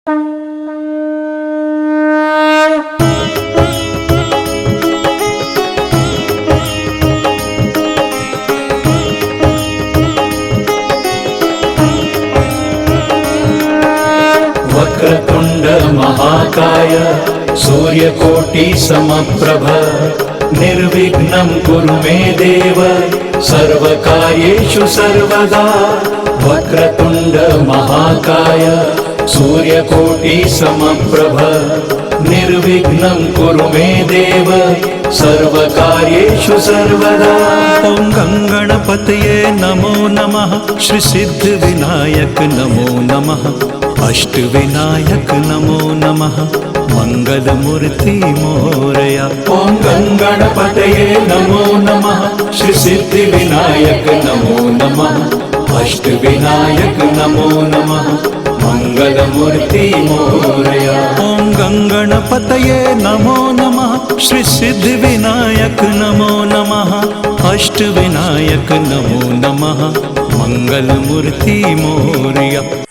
वक्रतुंड महाकाय सूर्यकोटि समप्रभ निर्विघ्नं कुरु मे देव सर्वकार्येषु सर्वदा। वक्रतुंड महाकाय सूर्यकोटि समप्रभ निर्विघ्नं कुरु मे देव सर्वकार्येषु सर्वदा। ओम गंगणपतये नमो नमः, श्री सिद्धिविनायक नमो नमः, अष्टविनायक नमो नमः, मंगलमूर्ति मोरया। ओम गंगणपतये नमो नमः, श्री सिद्धिविनायक नमो नमः, अष्टविनायक नमो नमः, मंगलमूर्ति मोरया। ओम गंगणपतये नमो नमः, श्री सिद्धिविनायक नमो नमः, अष्टविनायक नमो नमः, मंगलमूर्ति मोरया।